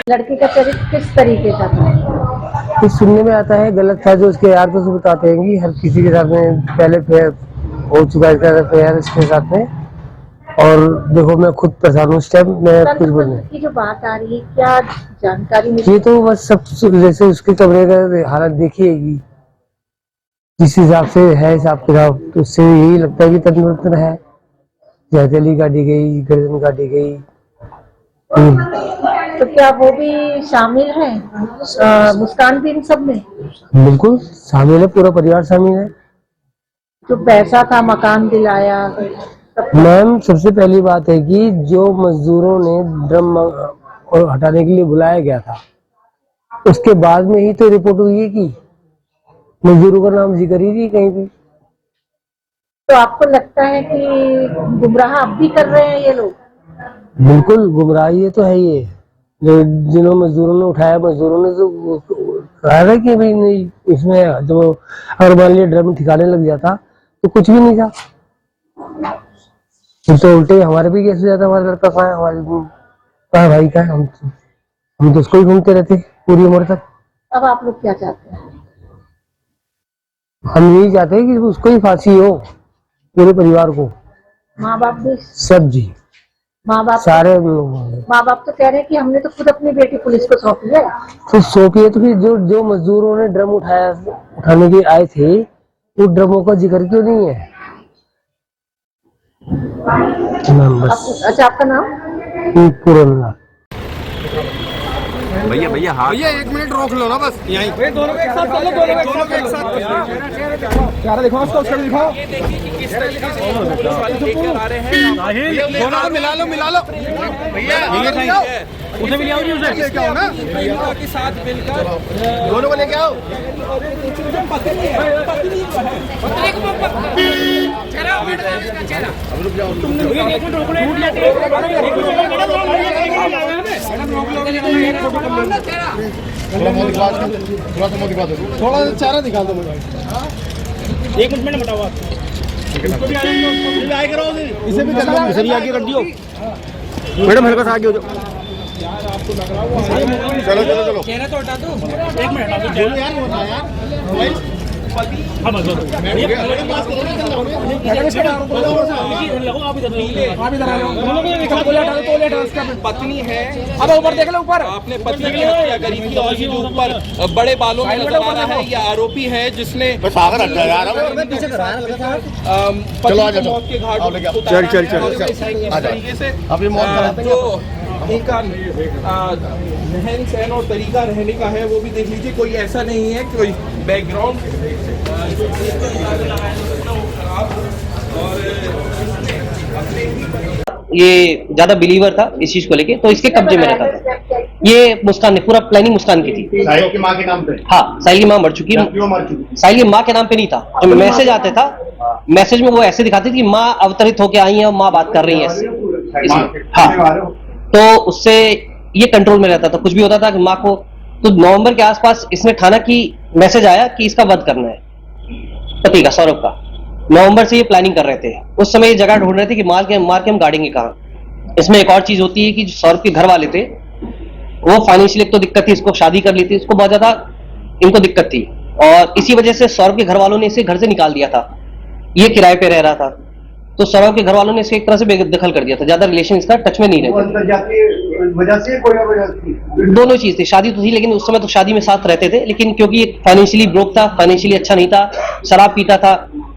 लड़के का चरित्र किस तरीके का था? कुछ सुनने में आता है गलत था, जो उसके यार दोस्त बताते हैं कि हर किसी के साथ में पहले फेयर हो चुका है, फेयर इसके साथ में। और देखो मैं खुद परेशान हूँ, इस टाइम मैं कुछ बोलने की जो बात आ रही है, क्या जानकारी मिली? ये तो बस सब जैसे उसके कमरे का हालत देखिएगी, जिस हिसाब से है हिसाब किताब, तो उससे यही लगता है कि तंत्र है। जहरीली काटी गई, गर्दन काटी गई। तो क्या वो भी शामिल है, मुस्कान भी इन सब में? बिल्कुल शामिल है, पूरा परिवार शामिल है। जो पैसा था, मकान दिलाया। मैम सबसे पहली बात है कि जो मजदूरों ने ड्रम और हटाने के लिए बुलाया गया था, उसके बाद में ही तो रिपोर्ट हुई है कि मजदूरों का नाम जिक्र ही नहीं कहीं भी। तो आपको लगता है कि गुमराह अब भी कर रहे हैं ये लोग? बिल्कुल गुमराही है, तो है ये जो जिन्हों मजदूरों ने उठाया, मजदूरों ने तो कहा था कि भाई नहीं, इसमें जो अगर मान लिया ड्रम ठिकाने लग जाता तो कुछ भी नहीं था। तो उल्टे हमारे भी कैसे जाता, हमारा लड़का कहाँ है, हमारे कहाँ भाई कहाँ है, हम तो उसको ही घूमते रहते पूरी उम्र तक। अब आप लोग क्या चाहते हैं? हम यही चाहते हैं कि उसको ही फांसी हो, पूरे परिवार को। माँ बाप भी सब जी, माँ बाप सारे लोग। माँ बाप तो कह रहे हैं कि हमने तो खुद अपनी बेटी पुलिस को सौंपी है। तो सौंपी है, तो फिर जो मजदूरों ने ड्रम उठाने के आए थे, वो ड्रमों का जिक्र क्यों नहीं है? अच्छा, आपका नाम? पूरा भैया भैया हाँ भैया 1 मिनट रोक लो ना बस यहीं पे। दोनों के एक साथ चलो, दोनों के एक साथ चेहरा दिखाओ, उसका उसका दिखाओ। ये देखिए कि किस तरीके से पुलिस वाले लेकर आ रहे हैं। दोनों को मिला लो भैया उसे भी ले आओ, उसे लेके आओ ना, प्रेमिका के साथ मिलकर दोनों को लेके आओ। थोड़ा चेहरा दिखा दो मुझे। 1 मिनट में बताओ आप। इसे भी कर लो, सही आगे कर दियो मैडम, हल्का सा आगे हो जाओ। चलो चलो चलो, चेहरा तो हटा दो। 1 मिनट हटा दो यार, होता यार। हाँ बस लगो आप इधर पत्नी है। अब ऊपर देख लो, ऊपर आपने पत्नी की हत्या करी थी और ये जो ऊपर बड़े बालों में नजर आ रहा है, ये आरोपी है जिसने सागर हट जाए यार। पत्नी को मौत के घाट चल चल चल इस तरीके से अभी मौत जो उनका रहन सहन और तरीका रहने का है वो भी देख लीजिए। कोई ऐसा नहीं है कोई बैकग्राउंड ये ज्यादा बिलीवर था इस चीज को लेके, तो इसके कब्जे में रहता था। ये मुस्कान ने पूरा प्लानिंग मुस्कान की थी। साहिल की माँ के नाम पे? हाँ, साहिल की माँ मर चुकी है। क्यों मर चुकी? साहिल की माँ के नाम पे नहीं था। जो मैसेज आते था, मैसेज में वो ऐसे दिखाती थी कि माँ अवतरित होके आई है और माँ बात कर रही है। हाँ, तो उससे ये कंट्रोल में रहता था। कुछ भी होता था कि माँ को, तो नवंबर के आसपास इसने ठाना कि मैसेज आया कि इसका वध करना है, पति का, सौरभ का। नवंबर से ये प्लानिंग कर रहे थे। उस समय ये जगह ढूंढ रहे थे कि मार के हम गाड़ेंगे कहाँ। इसमें एक और चीज होती है कि जो सौरभ के घर वाले थे, वो फाइनेंशियली एक तो दिक्कत थी, इसको शादी कर ली थी, इसको बहुत ज्यादा इनको दिक्कत थी, और इसी वजह से सौरभ के घर वालों ने इसे घर से निकाल दिया था। ये किराए पे रह रहा था, तो सौरभ के घर वालों ने इसे एक तरह से बेदखल कर दिया था। ज्यादा रिलेशन इसका टच में नहीं रहते। दोनों चीज थी, शादी तो थी लेकिन उस समय तो शादी में साथ रहते थे, लेकिन क्योंकि फाइनेंशियली ब्रोक था, फाइनेंशियली अच्छा नहीं था, शराब पीता था,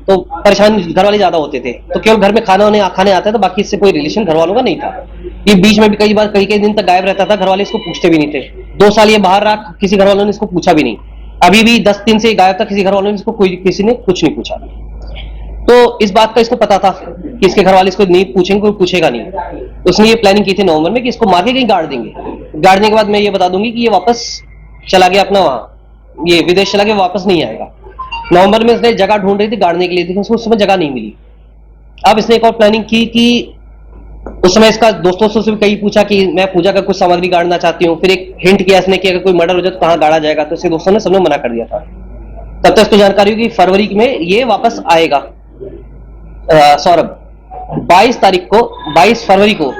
तो परेशान घर वाले ज्यादा होते थे। तो केवल घर में खाने आते थे, बाकी इससे कोई रिलेशन घर वालों का नहीं था। ये बीच में भी कई बार कई दिन तक गायब रहता था, घर वाले इसको पूछते भी नहीं थे। 2 साल ये बाहर रहा, किसी घर वालों ने इसको पूछा भी नहीं। अभी भी 10 दिन से गायब था, किसी घर वालों ने इसको किसी ने कुछ नहीं पूछा। तो इस बात का इसको पता था कि इसके घर वाले इसको नहीं पूछेंगे, कोई पूछेगा नहीं। उसने ये प्लानिंग की थी नवंबर में कि इसको मार के कहीं गाड़ देंगे। गाड़ने के बाद मैं ये बता दूंगी कि ये वापस चला गया अपना वहां, ये विदेश चला गया, वापस नहीं आएगा। नवंबर में इसने जगह ढूंढ रही थी गाड़ने के लिए, लेकिन उसको उस समय जगह नहीं मिली। अब इसने एक और प्लानिंग की कि उस समय इसका दोस्तों से भी कहीं पूछा कि मैं पूजा का कुछ सामग्री गाड़ना चाहती हूँ। फिर एक हिंट किया इसने कि अगर कोई मर्डर हो जाए तो कहाँ गाड़ा जाएगा, तो इसके दोस्तों ने सबने मना कर दिया था। तब तक इसको जानकारी हुई कि फरवरी में ये वापस आएगा सौरभ, 22 तारीख को 22 फरवरी को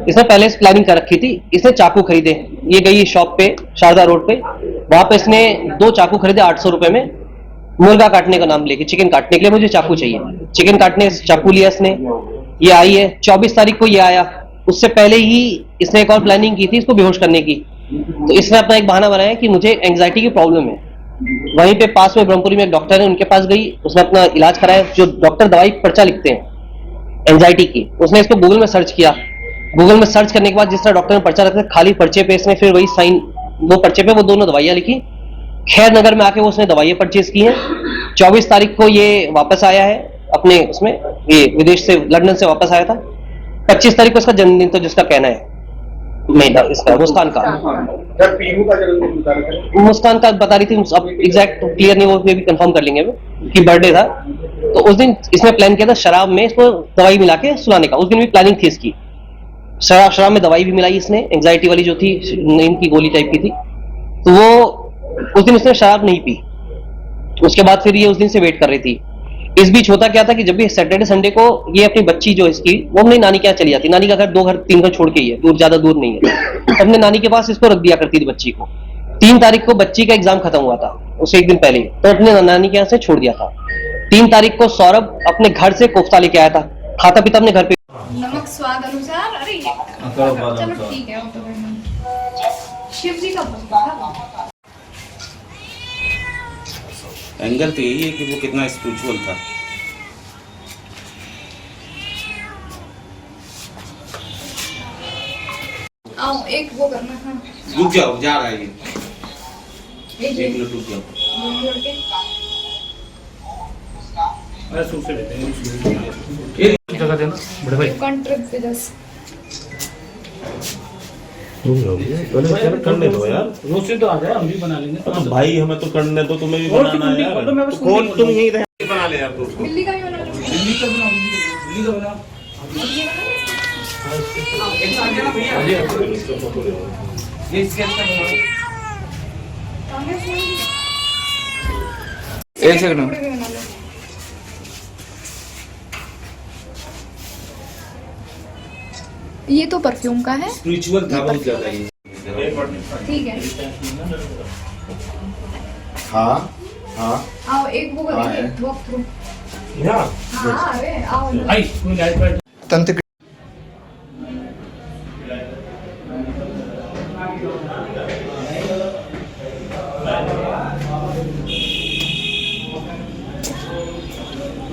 इसने पहले से प्लानिंग कर रखी थी। इसने चाकू खरीदे, ये गई शॉप पे शारदा रोड पे, वहां पे इसने 2 चाकू खरीदे 800 रुपए में, मुर्गा काटने का नाम लेके, चिकन काटने के लिए मुझे चाकू चाहिए, चिकन काटने चाकू लिया इसने। ये आई है 24 तारीख को, ये आया। उससे पहले ही इसने एक और प्लानिंग की थी इसको बेहोश करने की। तो इसने अपना एक बहाना बनाया कि मुझे एंग्जाइटी की प्रॉब्लम है। वहीं पे पास में ब्रह्मपुरी में एक डॉक्टर है, उनके पास गई, उसने अपना इलाज कराया। जो डॉक्टर दवाई पर्चा लिखते हैं एंग्जाइटी की, उसने इसको गूगल में सर्च किया। गूगल में सर्च करने के बाद जिस तरह डॉक्टर ने पर्चा रखा, खाली पर्चे पे इसने फिर वही साइन, वो पर्चे पे वो दोनों दवाइयां लिखी। खैर नगर में आके वो उसने दवाइयां परचेज की हैं। 24 तारीख को ये वापस आया है अपने उसमें, ये विदेश से लंदन से वापस आया था। 25 तारीख को इसका जन्मदिन था, जिसका कहना है महीना इसका मुस्कान का, सर पीहू का जन्मदिन बता रहे थे। मुस्कान का बता रही थी, अब एग्जैक्ट क्लियर नहीं, वो भी कंफर्म कर लेंगे कि बर्थडे था। तो उस दिन इसने प्लान किया था शराब में इसको दवाई मिला के सुलाने का। उस दिन भी प्लानिंग थी इसकी, शराब में दवाई भी मिलाई इसने, एंग्जाइटी वाली जो थी, नींद की गोली टाइप की थी। तो वो उस दिन इसने शराब नहीं पी। उसके बाद फिर ये उस दिन से वेट कर रही थी। इस बीच होता क्या था कि जब भी सैटरडे संडे को ये अपनी बच्ची जो इसकी, वो अपनी नानी के यहाँ चली जाती। नानी का घर 2 घर 3 घर छोड़ के ही है, दूर, ज्यादा दूर नहीं है। अपने नानी के पास इसको रख दिया करती थी बच्ची को। 3 तारीख को बच्ची का एग्जाम खत्म हुआ था, उसे एक दिन पहले, तो अपने नानी के यहाँ से छोड़ दिया था। 3 तारीख को सौरभ अपने घर से कोफ्ता लेके आया था, खाता पीता अपने घर पे। नमक स्वाद अनुसार। अरे चलो ठीक है, शिव जी का था। एंगल तो यही है कि वो कितना स्पिरिचुअल था। आओ एक वो करना। हाँ रुक जाओ, जा रहा है ये, एक 1 मिनट रुक जाओ। जगह देना बड़े भाई, ट्रिप पे जस्ट करने दो यार, रोस्टेड तो आ जाए, हम भी बना लेंगे। भाई हमें तो करने दो, तुम्हें भी बनाना है यार। कौन तुम यही रह बना ले यार दोस्तों। बिल्ली का भी बना लो। दिल्ली का बना, दिल्ली का बना। ये स्केच का बनाओ। एक सेकंड। ये तो परफ्यूम का है, स्पिरिचुअल था बहुत ज्यादा ये। ठीक है। हाँ हाँ आओ एक वो करेंगे, वॉक थ्रू। हाँ अरे आओ। भाई कोई लाइट वाइट तंत्र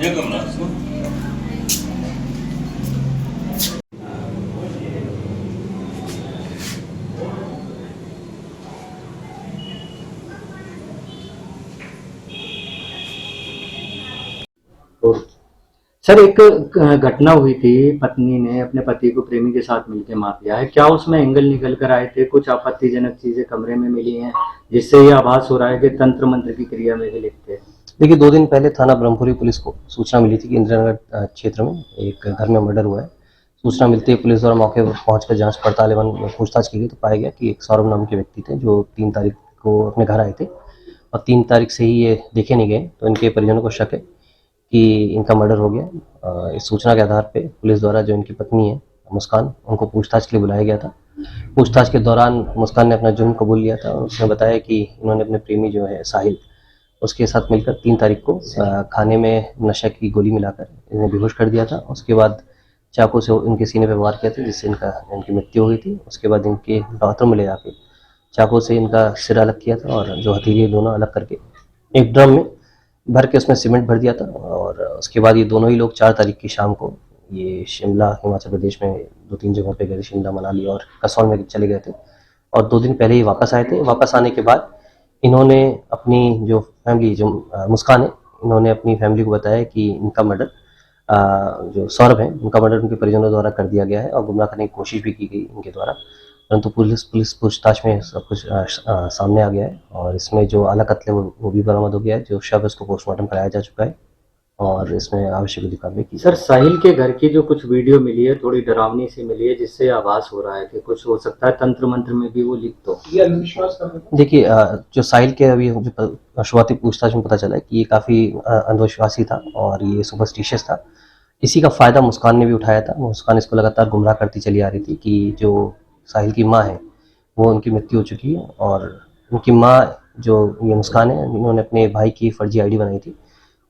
ये कमरा इसको सर एक घटना हुई थी, पत्नी ने अपने पति को प्रेमी के साथ मिलकर मार दिया है। क्या उसमें एंगल निकल कर आए थे? कुछ आपत्तिजनक चीजें कमरे में मिली हैं जिससे ये आभास हो रहा है कि तंत्र मंत्र की क्रिया में भी लिखते हैं। देखिए 2 दिन पहले थाना ब्रह्मपुरी पुलिस को सूचना मिली थी कि इंदिरानगर क्षेत्र में एक घर में मर्डर हुआ है। सूचना मिलती है पुलिस द्वारा मौके पर पहुंचकर जांच पड़ताल एवं पूछताछ की गई तो पाया गया कि एक सौरभ नाम के व्यक्ति थे जो 3 तारीख को अपने घर आए थे और 3 तारीख से ही ये देखे नहीं गए। तो इनके परिजनों को शक है कि इनका मर्डर हो गया। इस सूचना के आधार पे पुलिस द्वारा जो इनकी पत्नी है मुस्कान, उनको पूछताछ के लिए बुलाया गया था। पूछताछ के दौरान मुस्कान ने अपना जुर्म कबूल लिया था और उसने बताया कि इन्होंने अपने प्रेमी जो है साहिल, उसके साथ मिलकर 3 तारीख को खाने में नशा की गोली मिलाकर इन्हें बेहोश कर दिया था। उसके बाद चाकू से इनके सीने पर वार किया था जिससे इनकी मृत्यु हो गई थी। उसके बाद इनके बाथरूम में ले जाके चाकू से इनका सिर अलग किया था और जो हथेली दोनों अलग करके एक ड्रम में भर के उसमें सीमेंट भर दिया था। और उसके बाद ये दोनों ही लोग 4 तारीख की शाम को ये शिमला हिमाचल प्रदेश में 2-3 जगहों पे गए, शिमला मनाली और कसौल में चले गए थे और 2 दिन पहले ही वापस आए थे। वापस आने के बाद इन्होंने अपनी जो फैमिली जो मुस्कान है, इन्होंने अपनी फैमिली को बताया कि इनका मर्डर जो सौरभ है उनका मर्डर उनके परिजनों द्वारा कर दिया गया है और गुमराह करने की कोशिश भी की गई इनके द्वारा। परंतु पुलिस पूछताछ में सब कुछ सामने आ गया है और इसमें जो आला कत्ल है वो भी बरामद हो गया है। जो शव उसको पोस्टमार्टम कराया जा चुका है और इसमें आवश्यक कार्रवाई की। सर साहिल के घर की जो कुछ वीडियो मिली है थोड़ी डरावनी सी मिली है जिससे आभास हो रहा है कि कुछ हो सकता है तंत्र मंत्र में भी वो लिप्त हो। ये अंधविश्वास का देखिए जो साहिल के अभी जो शुरुआती पूछताछ में पता चला है कि ये काफ़ी अंधविश्वासी था और ये सुपरस्टिशियस था। इसी का फ़ायदा मुस्कान ने भी उठाया था। मुस्कान इसको लगातार गुमराह करती चली आ रही थी कि जो साहिल की माँ है वो उनकी मृत्यु हो चुकी है, और उनकी माँ जो ये मुस्कान है, इन्होंने अपने भाई की फर्जी आईडी बनाई थी।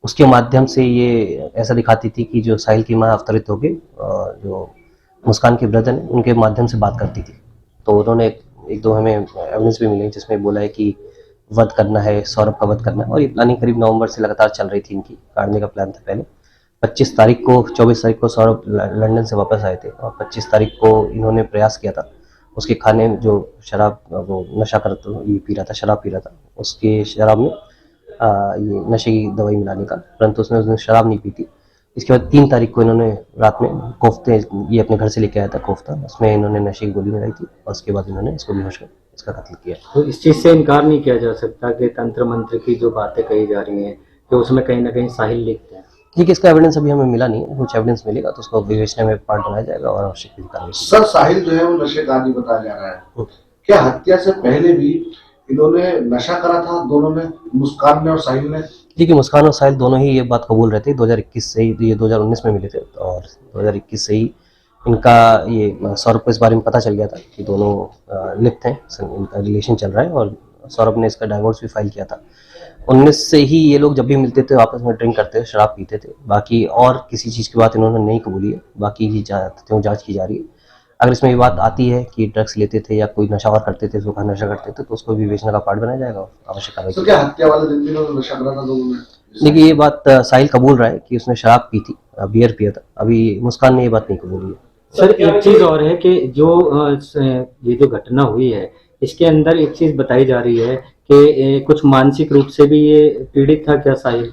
उसके माध्यम से ये ऐसा दिखाती थी कि जो साहिल की माँ अवतरित हो गई, जो मुस्कान के ब्रदर हैं उनके माध्यम से बात करती थी। तो उन्होंने एक दो हमें एविडेंस भी मिले जिसमें बोला है कि वध करना है, सौरभ का वध करना है, और ये प्लानिंग करीब नवंबर से लगातार चल रही थी। इनकी काटने का प्लान था पहले। 24 तारीख को सौरभ लंदन से वापस आए थे, और 25 तारीख को इन्होंने प्रयास किया था उसके खाने में जो शराब, वो नशा कर ये पी रहा था, शराब पी रहा था, उसके शराब में ये नशे की दवाई मिलाने का, परंतु उसने शराब नहीं पी थी। इसके बाद 3 तारीख को इन्होंने रात में कोफ्ते ये अपने घर से लेके आया था कोफ्ता, उसमें इन्होंने नशे की गोली मिलाई थी, और उसके बाद इन्होंने इसको बेहोश कर इसका कत्ल किया। तो इस चीज से इनकार नहीं किया जा सकता कि तंत्र मंत्र की जो बातें कही जा रही हैं कि उसमें कहीं ना कहीं साहिल लिखते हैं। ठीक है, इसका एविडेंस अभी हमें मिला नहीं है, कुछ एविडेंस मिलेगा तो उसको विवेचना में पार्ट बनाया जाएगा और आवश्यक कार्रवाई। सर साहिल जो है वो नशे का आदी बताया जा रहा है, क्या हत्या से पहले भी इन्होंने नशा करा था दोनों ने, मुस्कान ने और साहिल ने? देखिए, मुस्कान और साहिल दोनों ही ये बात कबूल रहे थे। 2021 से ही, ये 2019 में मिले थे, और 2021 से ही इनका ये सौरभ को इस बारे में पता चल गया था कि दोनों लिप्त हैं, इनका रिलेशन चल रहा है, और सौरभ ने इसका डाइवोर्स भी फाइल किया था। 19 से ही ये लोग जब भी मिलते थे आपस में ड्रिंक करते थे, शराब पीते थे। बाकी और किसी चीज़ की बात इन्होंने नहीं कबूली है, बाकी ये जाँच की जा रही है। अगर इसमें ये बात आती है कि ड्रग्स लेते थे या कोई नशा और करते थे, सूखा नशा करते थे, तो उसको भी विवेचना का पार्ट बनाया जाएगा, आवश्यक कार्रवाई। तो क्या हत्या वाले दिन भी इन्होंने नशा करा था दोनों ने? देखिए, ये बात साहिल कबूल रहा है कि उसने शराब पी थी, बियर पिया था। अभी मुस्कान ने ये बात नहीं कबूली है। सर एक चीज और है कि जो ये जो घटना हुई है इसके अंदर एक चीज बताई जा रही है कि कुछ मानसिक रूप से भी ये पीड़ित था क्या साहिल?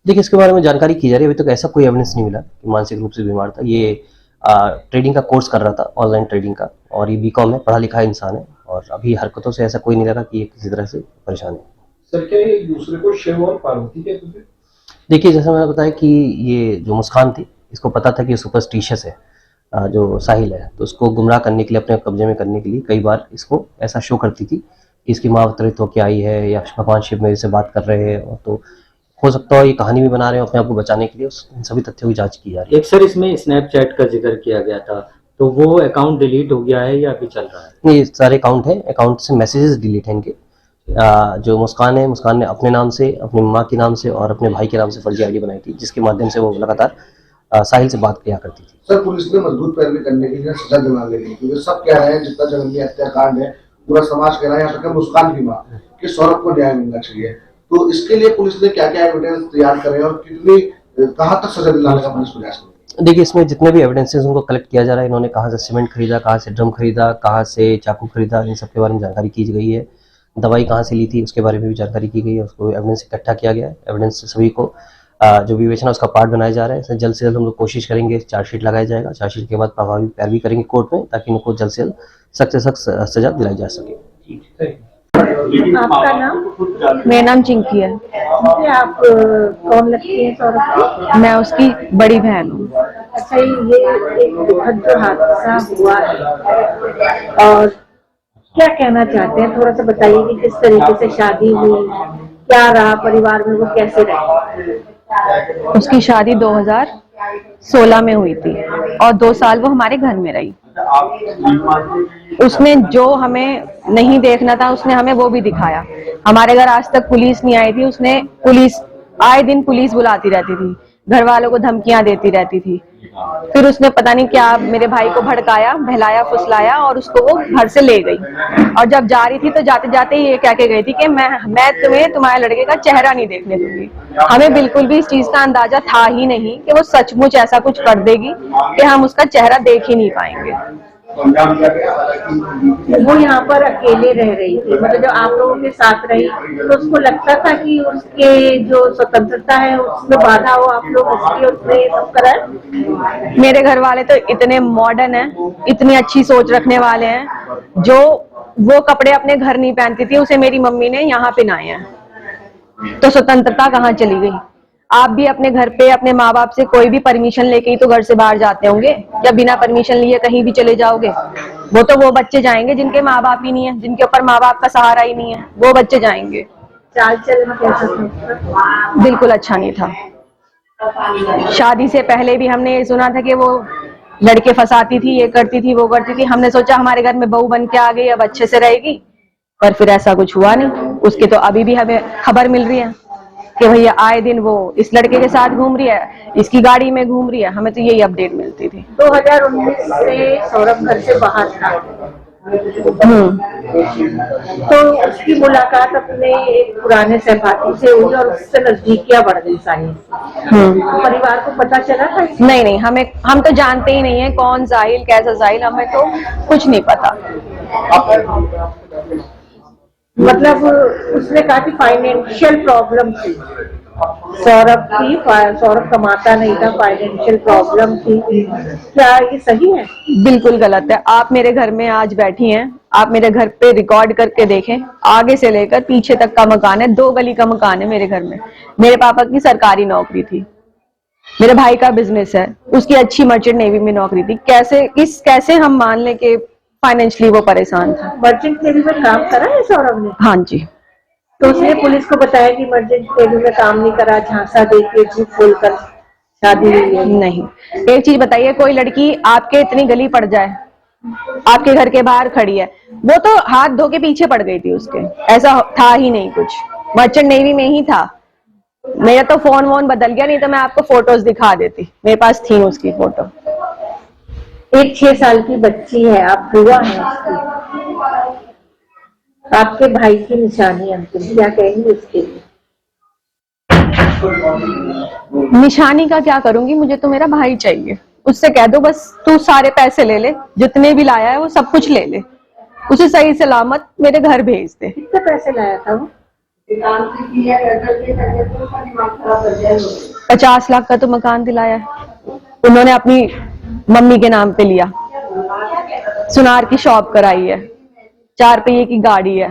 देखिए, इसके बारे में जानकारी की जा रही है, अभी तक ऐसा कोई एविडेंस नहीं मिला कि मानसिक रूप से बीमार था। ये ट्रेडिंग का कोर्स कर रहा था, ऑनलाइन ट्रेडिंग का, और ये बीकॉम है, पढ़ा लिखा इंसान है, और अभी हरकतों से ऐसा कोई नहीं लगा कि ये किसी तरह से परेशान है। सर क्या ये दूसरे को शिव और पार्वती कहते थे? देखिए, जैसा मैंने बताया कि ये जो मुस्कान थी, इसको पता था कि ये सुपरस्टिशियस है, जो साहिल है, तो उसको गुमराह करने के लिए, अपने कब्जे में करने के लिए कई बार इसको ऐसा शो करती थी कि इसकी माँ अवतरित होकर आई है या भगवान शिव मेरे से बात कर रहे हैं, तो हो सकता है ये कहानी भी बना रहे हो अपने आप को बचाने के लिए। इन सभी तथ्यों की जांच की जा रही है। एक सर इसमें स्नैपचैट का जिक्र किया गया था, तो वो अकाउंट डिलीट हो गया है या अभी चल रहा है? ये सारे अकाउंट हैं, अकाउंट से मैसेजेस डिलीट हैं इनके। जो मुस्कान है, मुस्कान ने अपने नाम से, अपनी माँ के नाम से और अपने भाई के नाम से फर्जी आईडी बनाई थी, जिसके माध्यम से वो लगातार साहिल से बात किया करती थी। सर पुलिस ने मजबूत पैरवी करने के लिए सजा दिला दी, क्योंकि सब कह रहे हैं, जितना जघन्य हत्याकांड है पूरा समाज कह रहा है, यहाँ तक मुस्कान की माँ कि सौरभ को न्याय मिलना चाहिए। तो इसके लिए पुलिस ने क्या क्या एविडेंस तैयार करे और कितनी कहाँ तक सजा दिलाने का पुलिस प्रयास करे? देखिए, इसमें जितने भी एविडेंसेस उनको कलेक्ट किया जा रहा है, इन्होंने कहाँ से सीमेंट खरीदा, कहाँ से ड्रम खरीदा, कहाँ से चाकू खरीदा, इन सब के बारे में जानकारी की गई है। दवाई कहाँ से ली थी उसके बारे में भी जानकारी की गई है, उसको एविडेंस इकट्ठा किया गया है। एविडेंस सभी को जो विवेचना उसका पार्ट बनाया जा रहा है। जल्द से जल्द हम लोग कोशिश करेंगे, चार्जशीट लगाया जाएगा, चार्जशीट के बाद प्रभावी पैरवी करेंगे कोर्ट में, ताकि इनको जल्द से जल्द सख्त से सख्त सजा दिलाई जा सके। आपका नाम? मेरा नाम चिंकी है। मुझे आप कौन लगती है सौरभ की? मैं उसकी बड़ी बहन हूँ। अच्छा, ये एक दुखद जो हादसा हुआ है, और क्या कहना चाहते हैं, थोड़ा सा बताइए कि किस तरीके से शादी हुई, क्या रहा परिवार में, वो कैसे रहे? उसकी शादी 2016 में हुई थी और 2 साल वो हमारे घर में रही। उसने जो हमें नहीं देखना था उसने हमें वो भी दिखाया। हमारे घर आज तक पुलिस नहीं आई थी, उसने पुलिस आए दिन पुलिस बुलाती रहती थी, घर वालों को धमकियां देती रहती थी। फिर उसने पता नहीं क्या मेरे भाई को भड़काया, बहलाया, फुसलाया और उसको वो घर से ले गई। और जब जा रही थी तो जाते जाते ये कह के गई थी कि मैं तुम्हें तुम्हारे लड़के का चेहरा नहीं देखने दूंगी। हमें बिल्कुल भी इस चीज का अंदाजा था ही नहीं कि वो सचमुच ऐसा कुछ कर देगी कि हम उसका चेहरा देख ही नहीं पाएंगे। वो यहाँ पर अकेले रह रही थी, मतलब जो आप लोगों के साथ रही, तो उसको लगता था कि उसके जो स्वतंत्रता है उसमें बाधा हो, आप लोग इसलिए उसने ये सब करा है? मेरे घर वाले तो इतने मॉडर्न हैं, इतनी अच्छी सोच रखने वाले हैं, जो वो कपड़े अपने घर नहीं पहनती थी उसे मेरी मम्मी ने यहाँ पहनाए हैं। तो स्वतंत्रता कहाँ चली गई? आप भी अपने घर पे अपने माँ बाप से कोई भी परमिशन लेके ही तो घर से बाहर जाते होंगे, या बिना परमिशन लिए कहीं भी चले जाओगे? वो बच्चे जाएंगे जिनके माँ बाप ही नहीं है, जिनके ऊपर माँ बाप का सहारा ही नहीं है, वो बच्चे जाएंगे। चाल चलन कैसा था? बिल्कुल अच्छा नहीं था। शादी से पहले भी हमने ये सुना था कि वो लड़के फंसाती थी, ये करती थी, वो करती थी। हमने सोचा हमारे घर में बहू बन के आ गई, अब अच्छे से रहेगी, पर फिर ऐसा कुछ हुआ नहीं। उसकी तो अभी भी हमें खबर मिल रही है कि भैया आए दिन वो इस लड़के के साथ घूम रही है, इसकी गाड़ी में घूम रही है। हमें तो यही अपडेट मिलती थी। 2019 से सौरभ घर से बाहर था, तो उसकी मुलाकात अपने एक पुराने सहपाठी से हुई और उससे नजदीकियां बढ़ गई साहिल से। परिवार को पता चला था? नहीं, हम तो जानते ही नहीं है कौन साहिल, कैसा साहिल, हमें तो कुछ नहीं पता। मतलब उसने कहा कि फाइनेंशियल प्रॉब्लम थी सौरभ की, सौरभ कमाता नहीं था, फाइनेंशियल प्रॉब्लम थी। क्या ये सही है? बिल्कुल गलत है। आप मेरे घर में आज बैठी हैं, आप मेरे घर पे रिकॉर्ड करके देखें, आगे से लेकर पीछे तक का मकान है, 2 गली का मकान है मेरे घर में। मेरे पापा की सरकारी नौकरी थी, मेरे भाई का बिजनेस है, उसकी अच्छी मर्चेंट नेवी में नौकरी थी। कैसे हम मान लें कि फाइनेंशियली वो परेशान था। मर्चेंट नेवी में काम करा है सौरभ ने? हाँ जी। तो उसने पुलिस को बताया कि मर्चेंट नेवी में काम नहीं करा, झांसा देके झूठ बोलकर शादी हुई है? नहीं। एक चीज बताइए, कोई लड़की आपके इतनी गली पड़ जाए, आपके घर के बाहर खड़ी है, वो तो हाथ धो के पीछे पड़ गई थी उसके, ऐसा था ही नहीं कुछ। मर्चेंट नेवी में ही था। मेरा तो फोन वोन बदल गया, नहीं तो मैं आपको फोटोज दिखा देती, मेरे पास थी उसकी फोटो। एक 6 साल की बच्ची है, आप बुआ है उसकी, आपके भाई की निशानी अंतिम, क्या कहेंगे उसके लिए? निशानी का क्या करूंगी, मुझे तो मेरा भाई चाहिए। उससे कह दो बस तू सारे पैसे ले ले, जितने भी लाया है वो सब कुछ ले ले, उसे सही सलामत मेरे घर भेज दे। कितने पैसे लाया था वो? 50 लाख का तो मकान दिलाया है उन्होंने, अपनी मम्मी के नाम पे लिया, सुनार की शॉप कराई है, 4 पहिए की गाड़ी है,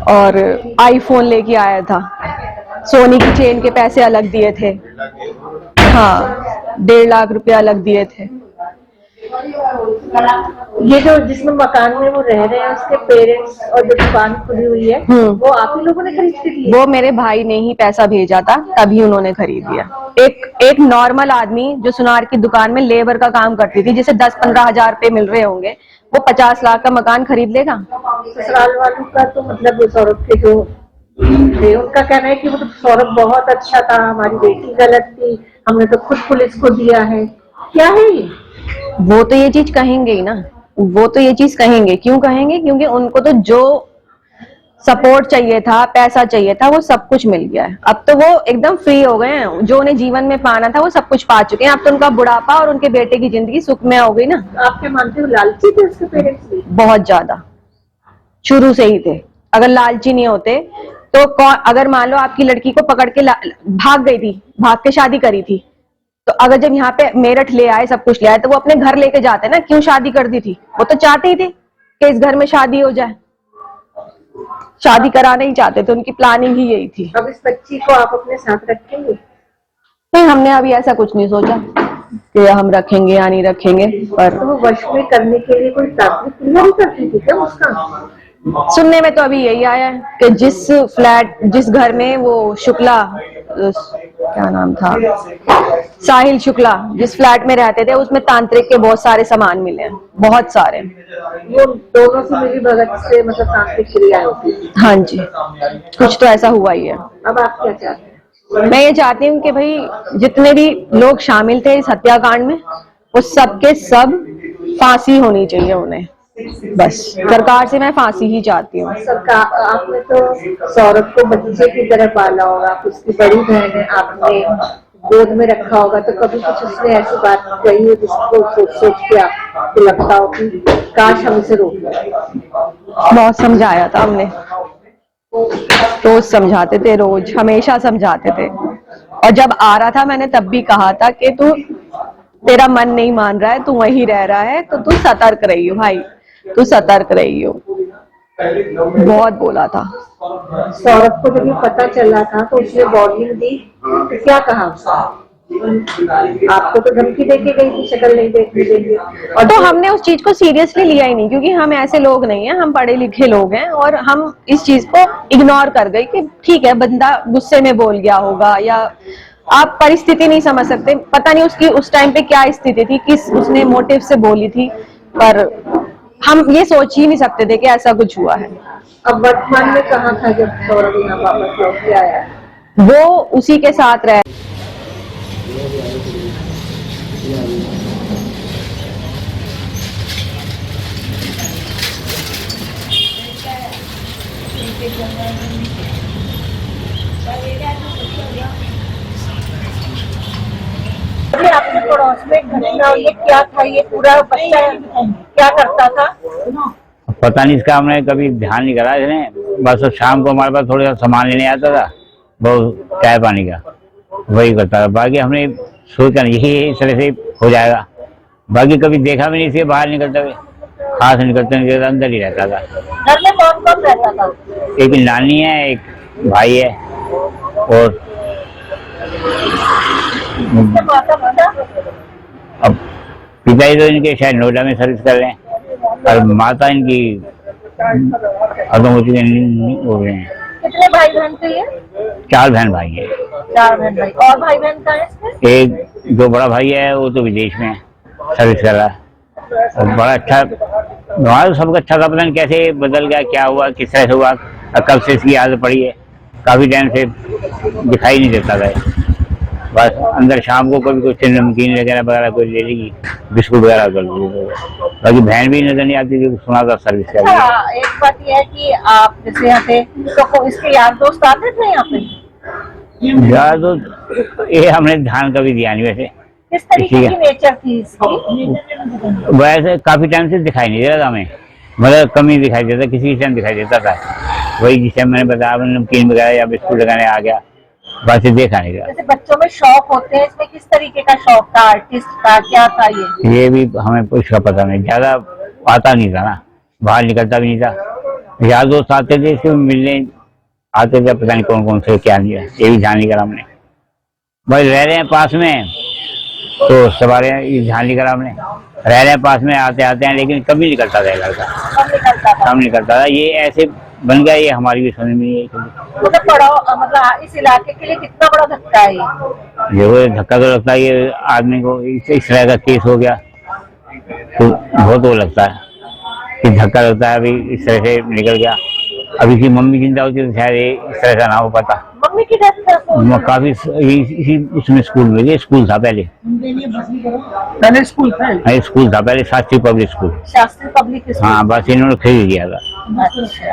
और आईफोन लेके आया था, सोनी की चेन के पैसे अलग दिए थे, हाँ 1.5 लाख रुपया अलग दिए थे। ये जो जिसमें मकान में वो रह रहे हैं उसके पेरेंट्स और जो दुकान खुली हुई है वो आप ही लोगों ने खरीद के दी? वो मेरे भाई ने ही पैसा भेजा था, तभी उन्होंने खरीद लिया। एक नॉर्मल आदमी जो सुनार की दुकान में लेबर का काम करती थी, जिसे 10-15 हजार रुपए मिल रहे होंगे, वो 50 लाख का मकान खरीद लेगा? ससुराल वालों का तो मतलब सौरभ के जो थे उनका कहना है कि वो तो सौरभ बहुत अच्छा था, हमारी बेटी गलत थी, हमने तो खुद पुलिस को दिया है। क्या है ये? वो तो ये चीज कहेंगे ही ना, वो तो ये चीज कहेंगे। क्यों कहेंगे? क्योंकि उनको तो जो सपोर्ट चाहिए था, पैसा चाहिए था, वो सब कुछ मिल गया है। अब तो वो एकदम फ्री हो गए हैं, जो उन्हें जीवन में पाना था वो सब कुछ पा चुके हैं। अब तो उनका बुढ़ापा और उनके बेटे की जिंदगी सुखमय हो गई ना। आप क्या मानते हो लालची थे उसके पेरेंट्स भी? बहुत ज्यादा, शुरू से ही थे। अगर लालची नहीं होते तो अगर मान लो आपकी लड़की को पकड़ के भाग गई थी, भाग के शादी करी थी, तो अगर जब यहाँ पे मेरठ ले आए, सब कुछ ले आए, तो वो अपने घर लेके जाते ना। क्यों शादी कर दी थी? वो तो चाहते ही थे कि इस घर में शादी हो जाए, शादी कराना ही चाहते थे, उनकी प्लानिंग ही यही थी। अब इस बच्ची को आप अपने साथ रखेंगे? नहीं, हमने अभी ऐसा कुछ नहीं सोचा कि हम रखेंगे या नहीं रखेंगे, पर तो वो वश में करने के लिए कोई प्राथमिक क्रिया भी करती थी क्या उसका? सुनने में तो अभी यही आया है कि जिस घर में वो शुक्ला, क्या नाम था, साहिल शुक्ला, जिस फ्लैट में रहते थे, उसमें तांत्रिक के बहुत सारे सामान मिले हैं, बहुत सारे। वो दोनों की मिली भगत से मतलब तांत्रिक क्रिया होती थी? हाँ जी, कुछ तो ऐसा हुआ ही है। अब आप क्या चाहते हैं? मैं ये चाहती हूँ कि भाई जितने भी लोग शामिल थे इस हत्याकांड में, उस सब के सब फांसी होनी चाहिए उन्हें। बस सरकार से मैं फांसी ही चाहती हूँ। सरकार, आपने तो सौरभ को बच्चे की तरह पाला होगा, आप उसकी बड़ी बहन है, आपने गोद में रखा होगा, तो कभी कुछ उसने ऐसी बात कही हो जिसको सोच के आपको लगता हो कि काश हम इसे रोक लें? बहुत समझाया था हमने, रोज समझाते थे, रोज हमेशा समझाते थे। और जब आ रहा था मैंने तब भी कहा था कि तेरा मन नहीं मान रहा है, तू वहीं रह रहा है, तो तू सतर्क रही हो भाई, तू सतर्क रही हो। बहुत बोला था। सौरभ को जब ये पता चला था तो उसने वार्निंग दी, तो क्या कहा उसने? आपको तो धमकी देके गई थी, शक्ल नहीं देखने देंगे, और तो हमने उस चीज को सीरियसली लिया ही नहीं, क्योंकि हम ऐसे लोग नहीं हैं, हम पढ़े लिखे लोग हैं, और हम इस चीज को इग्नोर कर गए कि ठीक है बंदा गुस्से में बोल गया होगा या आप परिस्थिति नहीं समझ सकते, पता नहीं उसकी उस टाइम पे क्या स्थिति थी, किस उसने मोटिव से बोली थी, पर हम ये सोच ही नहीं सकते थे कि ऐसा कुछ हुआ है। अब वर्तमान में कहाँ था जब सौरभ यहाँ वापस लौट के आया? वो उसी के साथ रहे। अभी आपके पड़ोस में एक घटना हुई है, क्या था ये पूरा बच्चा क्या करता था? पता नहीं, इसका हमने कभी ध्यान नहीं करा इसने। बस शाम को हमारे पास थोड़ा सा सामान लेने आता था, बहुत चाय पानी का, वही करता था। बाकी हमने सोचा नहीं यही इस तरह से हो जाएगा, बाकी कभी देखा भी नहीं इसे बाहर निकलते हुए, खास निकलते नहीं, अंदर ही रहता था। घर में कौन कौन रहता था? एक नानी है, एक भाई है, और अब पिताजी तो इनके शायद नोएडा में सर्विस कर रहे हैं, और माता इनकी खत्म हो चुके हो गए हैं। कितने भाई बहन थे ये? 4 बहन भाई है। 4 बहन भाई। और भाई बहन कहाँ है इसमें? एक जो बड़ा भाई है वो तो विदेश में सर्विस कर रहा है, और बड़ा अच्छा, हमारा सबका अच्छा था, पता नहीं कैसे बदल गया, क्या हुआ, किस तरह से हुआ, कब से इसकी आदत पड़ी है, काफी टाइम से दिखाई नहीं देता था। बस अंदर शाम को कभी कुछ नमकीन वगैरह कोई ले लेगी, बिस्कुट वगैरह कर ली, बाकी बहन भी नजर नहीं आती थी, सुना था सर्विस कर रही है। एक बात यह है कि आप जैसे यहाँ पे तो इसके यार दोस्त आते थे यहाँ पे? यार तो ये हमने ध्यान कभी दिया नहीं वैसे। किस तरीके की नेचर थी इसकी? वैसे काफी टाइम से दिखाई नहीं दे रहा था हमें, मतलब कम ही दिखाई देता, किसी टाइम दिखाई देता था, वही जिसे मैंने बताया नमकीन वगैरह या बिस्कुट लगाने आ गया, बस देखा नहीं गया। जैसे बच्चों में शौक होते हैं, इसमें किस तरीके का शौक था, आर्टिस्ट का क्या था ये भी हमें कुछ का पता नहीं, ज्यादा आता नहीं था ना, बाहर निकलता भी नहीं था। यार दोस्त आते थे इसके मिलने आते थे, पता नहीं कौन कौन से क्या नहीं है, ये भी ध्यान नहीं करा हमने। भाई रह रहे हैं पास में तो सवारे ध्यान नहीं करा हमने, रह रहे हैं पास में, आते आते हैं, लेकिन कभी निकलता था घर का, कम निकलता था। ये ऐसे बन गया, ये हमारी भी समझ में नहीं है। मतलब इस इलाके के लिए कितना बड़ा धक्का है ये? वो धक्का तो लगता है, ये आदमी को इस तरह का केस हो गया तो बहुत वो लगता है कि धक्का लगता है, अभी इस तरह से निकल गया। अभी इसकी मम्मी जिंदा होती तो शायद इस तरह का ना हो पाता। मम्मी की डेथ काफी इसी उसमें स्कूल में, ये स्कूल था पहले स्कूल था? हाँ स्कूल था पहले, Shastri public school. Shastri public school? हाँ बस इन्होंने खरीद लिया था। अच्छा।